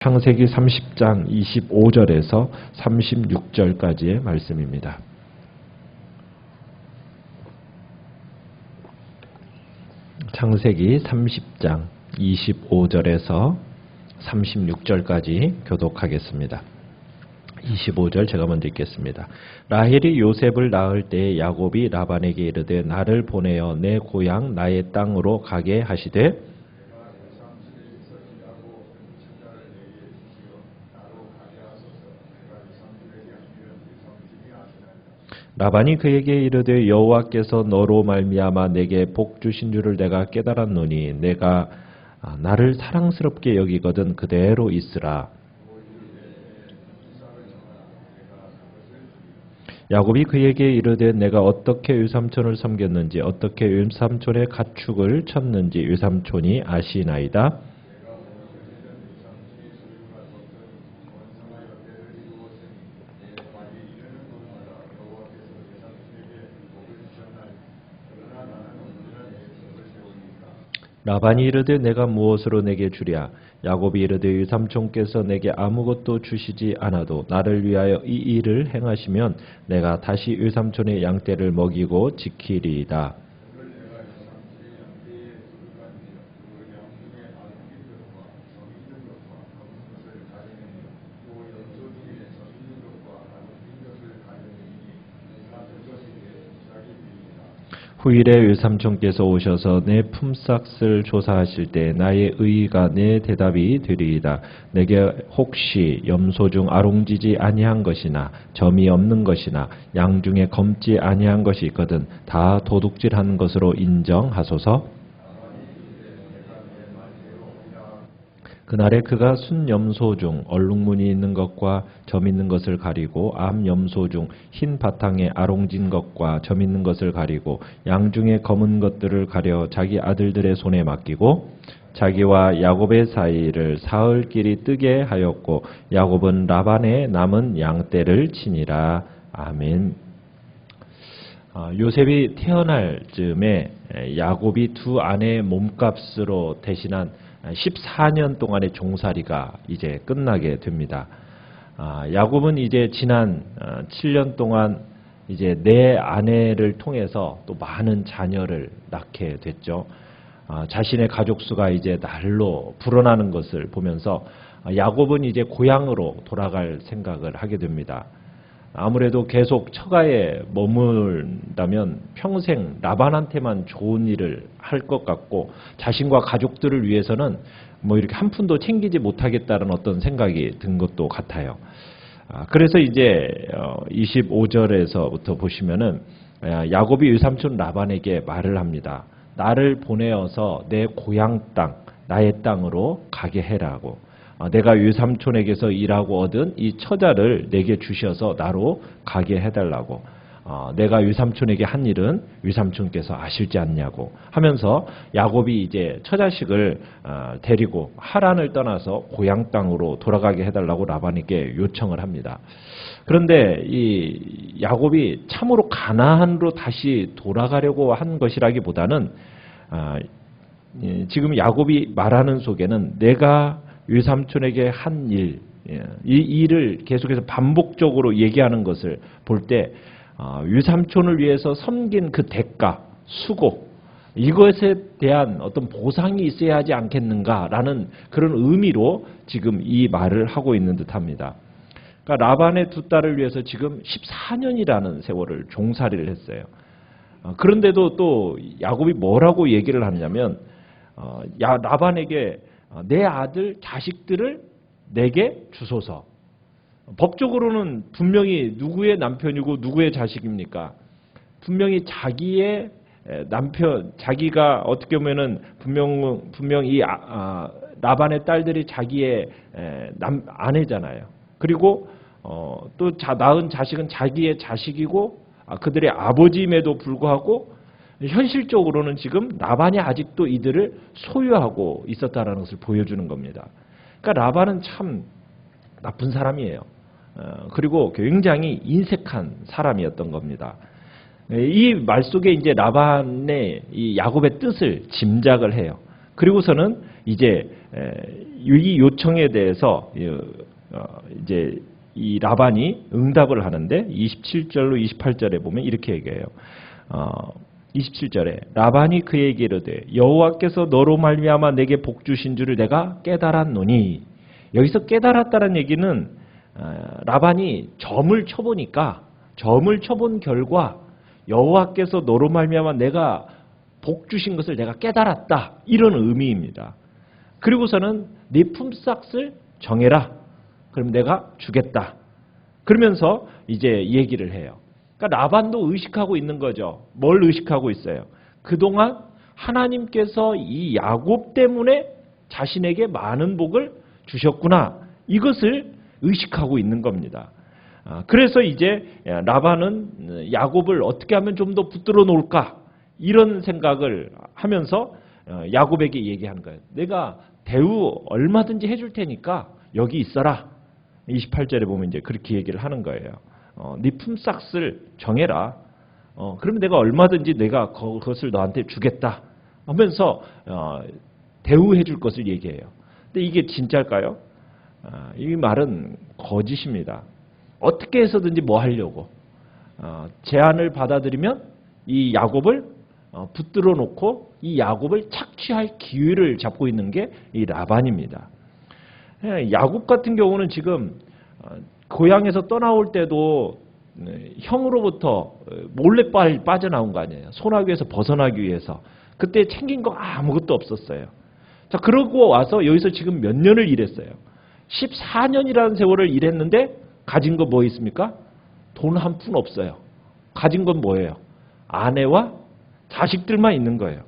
창세기 30장 25절에서 36절까지의 말씀입니다. 창세기 30장 25절에서 36절까지 교독하겠습니다. 25절 제가 먼저 읽겠습니다. 라헬이 요셉을 낳을 때에 야곱이 라반에게 이르되 나를 보내어 내 고향 나의 땅으로 가게 하시되 라반이 그에게 이르되 여호와께서 너로 말미암아 내게 복 주신 줄을 내가 깨달았노니 내가 나를 사랑스럽게 여기거든 그대로 있으라. 야곱이 그에게 이르되 내가 어떻게 유삼촌을 섬겼는지 어떻게 유삼촌의 가축을 쳤는지 유삼촌이 아시나이다. 라반이 이르되 내가 무엇으로 내게 주랴. 야곱이 이르되 유삼촌께서 내게 아무것도 주시지 않아도 나를 위하여 이 일을 행하시면 내가 다시 유삼촌의 양떼를 먹이고 지키리이다. 후일에 유삼촌께서 오셔서 내 품삯을 조사하실 때 나의 의의가 내 대답이 되리이다. 내게 혹시 염소 중 아롱지지 아니한 것이나 점이 없는 것이나 양 중에 검지 아니한 것이 있거든 다 도둑질하는 것으로 인정하소서. 그날에 그가 순염소 중 얼룩무늬 있는 것과 점 있는 것을 가리고 암염소 중 흰 바탕에 아롱진 것과 점 있는 것을 가리고 양 중에 검은 것들을 가려 자기 아들들의 손에 맡기고 자기와 야곱의 사이를 사흘길이 뜨게 하였고 야곱은 라반의 남은 양떼를 치니라. 아멘. 요셉이 태어날 즈음에 야곱이 두 아내의 몸값으로 대신한 14년 동안의 종살이가 이제 끝나게 됩니다. 야곱은 이제 지난 7년 동안 이제 네 아내를 통해서 또 많은 자녀를 낳게 됐죠. 자신의 가족 수가 이제 날로 불어나는 것을 보면서 야곱은 이제 고향으로 돌아갈 생각을 하게 됩니다. 아무래도 계속 처가에 머문다면 평생 라반한테만 좋은 일을 할 것 같고 자신과 가족들을 위해서는 뭐 이렇게 한 푼도 챙기지 못하겠다는 어떤 생각이 든 것도 같아요. 그래서 이제 25절에서부터 보시면은 야곱이 유삼촌 라반에게 말을 합니다. 나를 보내어서 내 고향 땅, 나의 땅으로 가게 해라고. 내가 유삼촌에게서 일하고 얻은 이 처자를 내게 주셔서 나로 가게 해달라고. 내가 유삼촌에게 한 일은 유삼촌께서 아실지 않냐고 하면서 야곱이 이제 처자식을 데리고 하란을 떠나서 고향 땅으로 돌아가게 해달라고 라반에게 요청을 합니다. 그런데 이 야곱이 참으로 가나안으로 다시 돌아가려고 한 것이라기보다는 지금 야곱이 말하는 속에는 내가 유삼촌에게 한 일, 이 일을 계속해서 반복적으로 얘기하는 것을 볼 때 유삼촌을 위해서 섬긴 그 대가, 수고, 이것에 대한 어떤 보상이 있어야 하지 않겠는가라는 그런 의미로 지금 이 말을 하고 있는 듯합니다. 그러니까 라반의 두 딸을 위해서 지금 14년이라는 세월을 종살이를 했어요. 그런데도 또 야곱이 뭐라고 얘기를 하냐면 라반에게 내 아들 자식들을 내게 주소서. 법적으로는 분명히 누구의 남편이고 누구의 자식입니까? 분명히 자기의 남편, 자기가 어떻게 보면은 분명히 라반의 딸들이 자기의 아내잖아요. 그리고 또 낳은 자식은 자기의 자식이고 그들의 아버지임에도 불구하고 현실적으로는 지금 라반이 아직도 이들을 소유하고 있었다는 것을 보여주는 겁니다. 그러니까 라반은 참 나쁜 사람이에요. 그리고 굉장히 인색한 사람이었던 겁니다. 이 말 속에 이제 라반의 이 야곱의 뜻을 짐작을 해요. 그리고서는 이제 이 요청에 대해서 이제 이 라반이 응답을 하는데 27절로 28절에 보면 이렇게 얘기해요. 27절에 라반이 그에게 이르되 여호와께서 너로 말미암아 내게 복 주신 줄을 내가 깨달았노니. 여기서 깨달았다는 얘기는 라반이 점을 쳐보니까 점을 쳐본 결과 여호와께서 너로 말미암아 내가 복 주신 것을 내가 깨달았다, 이런 의미입니다. 그리고서는 네 품삯을 정해라. 그럼 내가 주겠다. 그러면서 이제 얘기를 해요. 그러니까 라반도 의식하고 있는 거죠. 뭘 의식하고 있어요? 그동안 하나님께서 이 야곱 때문에 자신에게 많은 복을 주셨구나, 이것을 의식하고 있는 겁니다. 그래서 이제 라반은 야곱을 어떻게 하면 좀 더 붙들어 놓을까, 이런 생각을 하면서 야곱에게 얘기하는 거예요. 내가 대우 얼마든지 해줄 테니까 여기 있어라. 28절에 보면 이제 그렇게 얘기를 하는 거예요. 네 품삯을 정해라. 그러면 내가 얼마든지 내가 그것을 너한테 주겠다 하면서 대우해 줄 것을 얘기해요. 근데 이게 진짜일까요? 이 말은 거짓입니다. 어떻게 해서든지 뭐 하려고 제안을 받아들이면 이 야곱을 붙들어 놓고 이 야곱을 착취할 기회를 잡고 있는 게 이 라반입니다. 야곱 같은 경우는 지금 고향에서 떠나올 때도 형으로부터 몰래 빠져나온 거 아니에요. 소나기에서 벗어나기 위해서. 그때 챙긴 거 아무것도 없었어요. 자, 그러고 와서 여기서 지금 몇 년을 일했어요. 14년이라는 세월을 일했는데 가진 거 뭐 있습니까? 돈 한 푼 없어요. 가진 건 뭐예요? 아내와 자식들만 있는 거예요.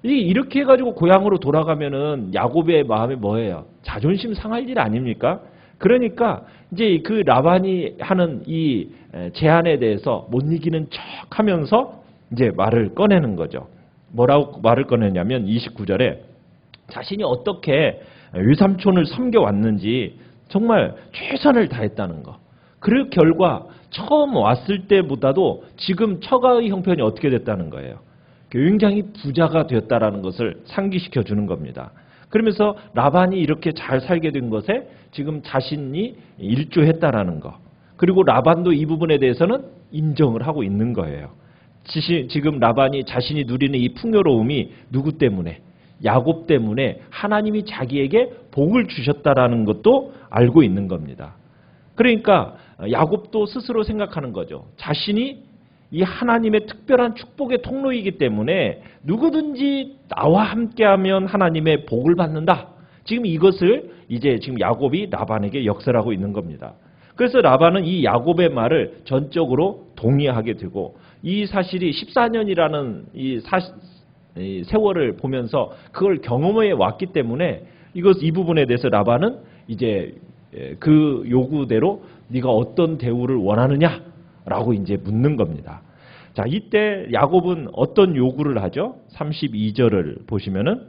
이렇게 해가지고 고향으로 돌아가면은 야곱의 마음이 뭐예요? 자존심 상할 일 아닙니까? 그러니까 이제 그 라반이 하는 이 제안에 대해서 못 이기는 척 하면서 이제 말을 꺼내는 거죠. 뭐라고 말을 꺼내냐면 29절에 자신이 어떻게 외삼촌을 섬겨왔는지 정말 최선을 다했다는 거. 그 결과 처음 왔을 때보다도 지금 처가의 형편이 어떻게 됐다는 거예요. 굉장히 부자가 되었다라는 것을 상기시켜 주는 겁니다. 그러면서 라반이 이렇게 잘 살게 된 것에 지금 자신이 일조했다라는 거. 그리고 라반도 이 부분에 대해서는 인정을 하고 있는 거예요. 지금 라반이 자신이 누리는 이 풍요로움이 누구 때문에? 야곱 때문에 하나님이 자기에게 복을 주셨다라는 것도 알고 있는 겁니다. 그러니까 야곱도 스스로 생각하는 거죠. 자신이 이 하나님의 특별한 축복의 통로이기 때문에 누구든지 나와 함께하면 하나님의 복을 받는다. 지금 이것을 이제 지금 야곱이 라반에게 역설하고 있는 겁니다. 그래서 라반은 이 야곱의 말을 전적으로 동의하게 되고 이 사실이 14년이라는 이 세월을 보면서 그걸 경험해 왔기 때문에 이 부분에 대해서 라반은 이제 그 요구대로 네가 어떤 대우를 원하느냐라고 이제 묻는 겁니다. 자, 이때 야곱은 어떤 요구를 하죠? 32절을 보시면은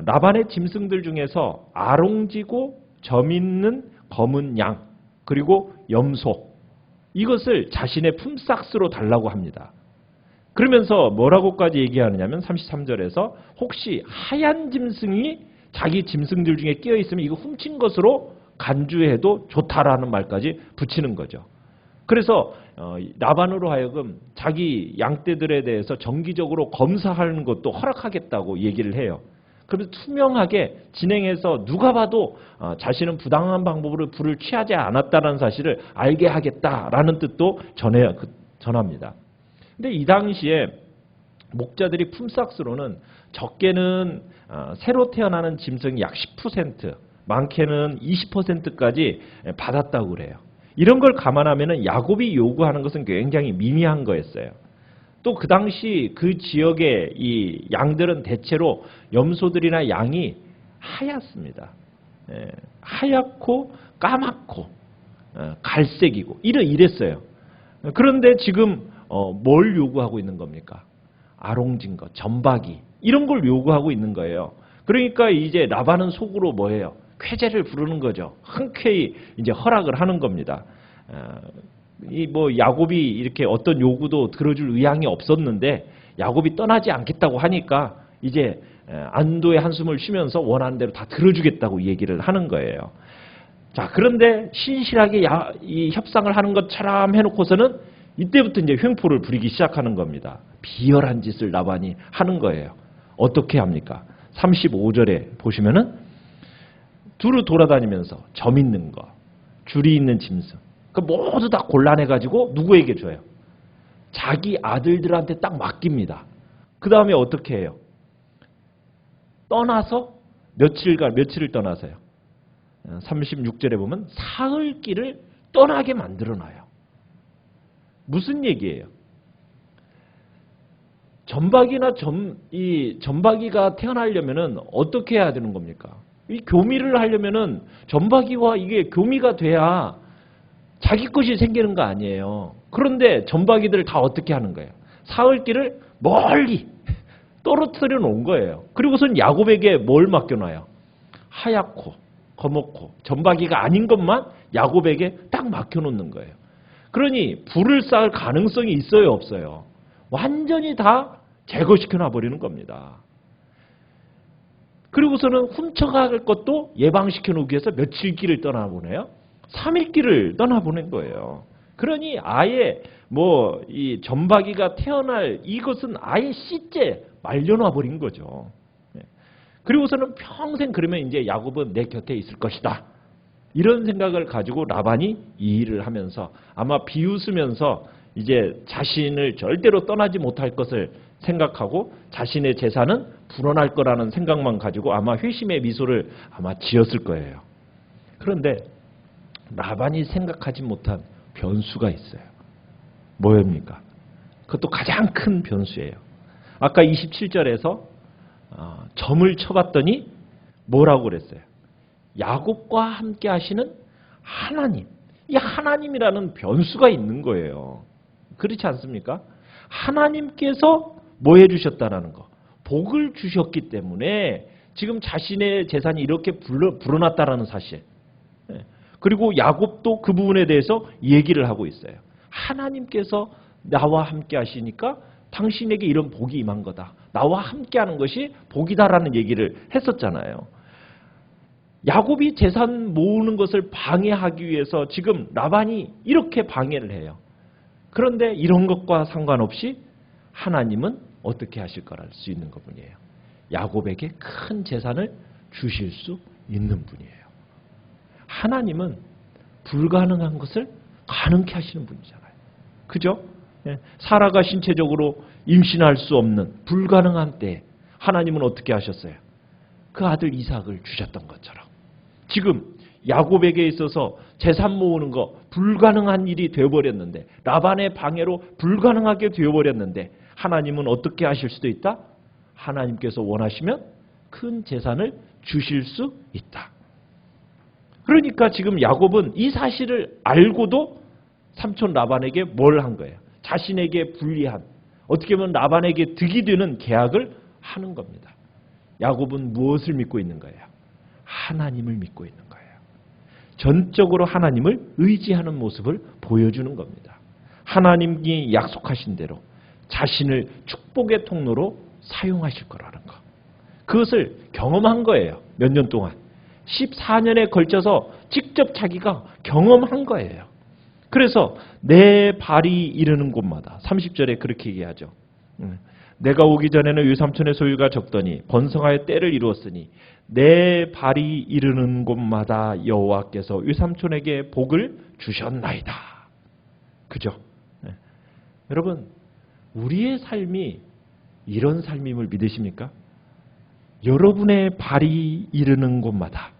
라반의 짐승들 중에서 아롱지고 점 있는 검은 양 그리고 염소 이것을 자신의 품삯으로 달라고 합니다. 그러면서 뭐라고까지 얘기하느냐면 33절에서 혹시 하얀 짐승이 자기 짐승들 중에 끼어 있으면 이거 훔친 것으로 간주해도 좋다라는 말까지 붙이는 거죠. 그래서 라반으로 하여금 자기 양떼들에 대해서 정기적으로 검사하는 것도 허락하겠다고 얘기를 해요. 그래서 투명하게 진행해서 누가 봐도 자신은 부당한 방법으로 불을 취하지 않았다는 사실을 알게 하겠다라는 뜻도 전합니다. 근데 이 당시에 목자들이 품삯으로는 적게는 새로 태어나는 짐승이 약 10%, 많게는 20%까지 받았다고 그래요. 이런 걸 감안하면 야곱이 요구하는 것은 굉장히 미미한 거였어요. 또 그 당시 그 지역의 이 양들은 대체로 염소들이나 양이 하얗습니다. 하얗고 까맣고 갈색이고 이랬어요. 그런데 지금 뭘 요구하고 있는 겁니까? 아롱진 것, 점박이 이런 걸 요구하고 있는 거예요. 그러니까 이제 라반은 속으로 뭐예요? 쾌재를 부르는 거죠. 흔쾌히 이제 허락을 하는 겁니다. 이 야곱이 이렇게 어떤 요구도 들어줄 의향이 없었는데 야곱이 떠나지 않겠다고 하니까 이제 안도의 한숨을 쉬면서 원하는 대로 다 들어주겠다고 얘기를 하는 거예요. 자, 그런데 신실하게 이 협상을 하는 것처럼 해놓고서는 이때부터 이제 횡포를 부리기 시작하는 겁니다. 비열한 짓을 라반이 하는 거예요. 어떻게 합니까? 35절에 보시면은 두루 돌아다니면서 점 있는 거, 줄이 있는 짐승, 그 모두 다 골라내가지고 누구에게 줘요? 자기 아들들한테 딱 맡깁니다. 그 다음에 어떻게 해요? 떠나서 며칠을 떠나서요. 36절에 보면 사흘 길을 떠나게 만들어놔요. 무슨 얘기예요? 전박이가 태어나려면은 어떻게 해야 되는 겁니까? 이 교미를 하려면은 전박이와 이게 교미가 돼야 자기 것이 생기는 거 아니에요. 그런데 전박이들 다 어떻게 하는 거예요? 사흘길을 멀리 떨어뜨려 놓은 거예요. 그리고선 야곱에게 뭘 맡겨놔요? 하얗고 거먹고 전박이가 아닌 것만 야곱에게 딱 맡겨놓는 거예요. 그러니 불을 쌓을 가능성이 있어요, 없어요? 완전히 다 제거시켜 놔버리는 겁니다. 그리고서는 훔쳐갈 것도 예방시켜 놓기 위해서 며칠 길을 떠나보내요? 3일 길을 떠나보낸 거예요. 그러니 아예 이 전박이가 태어날 이것은 아예 씨째 말려놔 버린 거죠. 그리고서는 평생 그러면 이제 야곱은 내 곁에 있을 것이다. 이런 생각을 가지고 라반이 이 일을 하면서 아마 비웃으면서 이제 자신을 절대로 떠나지 못할 것을 생각하고 자신의 재산은 불어날 거라는 생각만 가지고 아마 회심의 미소를 아마 지었을 거예요. 그런데 라반이 생각하지 못한 변수가 있어요. 뭐입니까? 그것도 가장 큰 변수예요. 아까 27절에서 점을 쳐봤더니 뭐라고 그랬어요? 야곱과 함께 하시는 하나님. 이 하나님이라는 변수가 있는 거예요. 그렇지 않습니까? 하나님께서 뭐 해주셨다라는 거. 복을 주셨기 때문에 지금 자신의 재산이 이렇게 불어났다라는 사실. 그리고 야곱도 그 부분에 대해서 얘기를 하고 있어요. 하나님께서 나와 함께 하시니까 당신에게 이런 복이 임한 거다. 나와 함께 하는 것이 복이다라는 얘기를 했었잖아요. 야곱이 재산 모으는 것을 방해하기 위해서 지금 라반이 이렇게 방해를 해요. 그런데 이런 것과 상관없이 하나님은 어떻게 하실 거랄 수 있는 것뿐이에요. 야곱에게 큰 재산을 주실 수 있는 분이에요. 하나님은 불가능한 것을 가능케 하시는 분이잖아요. 그죠? 사라가 신체적으로 임신할 수 없는 불가능한 때에 하나님은 어떻게 하셨어요? 그 아들 이삭을 주셨던 것처럼 지금 야곱에게 있어서 재산 모으는 거 불가능한 일이 되어버렸는데 라반의 방해로 불가능하게 되어버렸는데 하나님은 어떻게 하실 수도 있다? 하나님께서 원하시면 큰 재산을 주실 수 있다. 그러니까 지금 야곱은 이 사실을 알고도 삼촌 라반에게 뭘 한 거예요? 자신에게 불리한, 어떻게 보면 라반에게 득이 되는 계약을 하는 겁니다. 야곱은 무엇을 믿고 있는 거예요? 하나님을 믿고 있는 거예요. 전적으로 하나님을 의지하는 모습을 보여주는 겁니다. 하나님이 약속하신 대로 자신을 축복의 통로로 사용하실 거라는 거. 그것을 경험한 거예요. 몇 년 동안. 14년에 걸쳐서 직접 자기가 경험한 거예요. 그래서 내 발이 이르는 곳마다 30절에 그렇게 얘기하죠. 내가 오기 전에는 외삼촌의 소유가 적더니 번성하여 때를 이루었으니 내 발이 이르는 곳마다 여호와께서 외삼촌에게 복을 주셨나이다. 그죠? 여러분, 우리의 삶이 이런 삶임을 믿으십니까? 여러분의 발이 이르는 곳마다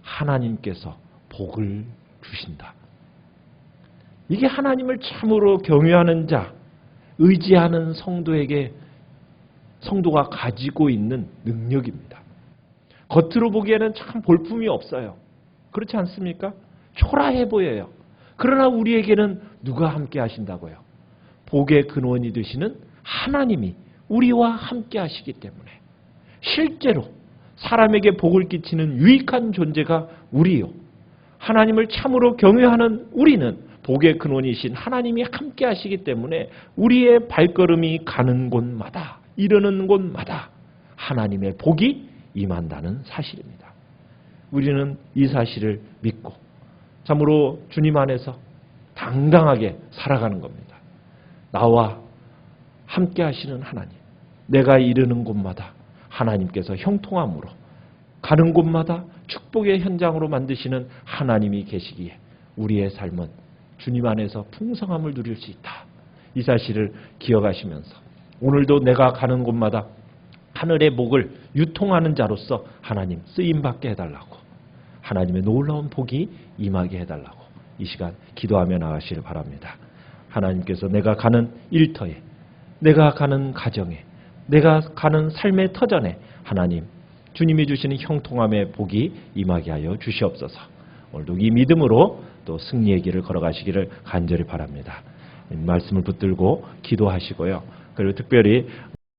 하나님께서 복을 주신다. 이게 하나님을 참으로 경외하는 자, 의지하는 성도가 가지고 있는 능력입니다. 겉으로 보기에는 참 볼품이 없어요. 그렇지 않습니까? 초라해 보여요. 그러나 우리에게는 누가 함께 하신다고요? 복의 근원이 되시는 하나님이 우리와 함께 하시기 때문에 실제로 사람에게 복을 끼치는 유익한 존재가 우리요. 하나님을 참으로 경외하는 우리는 복의 근원이신 하나님이 함께 하시기 때문에 우리의 발걸음이 가는 곳마다, 이르는 곳마다 하나님의 복이 임한다는 사실입니다. 우리는 이 사실을 믿고 참으로 주님 안에서 당당하게 살아가는 겁니다. 나와 함께 하시는 하나님, 내가 이르는 곳마다 하나님께서 형통함으로 가는 곳마다 축복의 현장으로 만드시는 하나님이 계시기에 우리의 삶은 주님 안에서 풍성함을 누릴 수 있다. 이 사실을 기억하시면서 오늘도 내가 가는 곳마다 하늘의 복을 유통하는 자로서 하나님 쓰임받게 해달라고, 하나님의 놀라운 복이 임하게 해달라고 이 시간 기도하며 나가시길 바랍니다. 하나님께서 내가 가는 일터에, 내가 가는 가정에, 내가 가는 삶의 터전에 하나님 주님이 주시는 형통함의 복이 임하게 하여 주시옵소서. 오늘도 이 믿음으로 또 승리의 길을 걸어가시기를 간절히 바랍니다. 말씀을 붙들고 기도하시고요. 그리고 특별히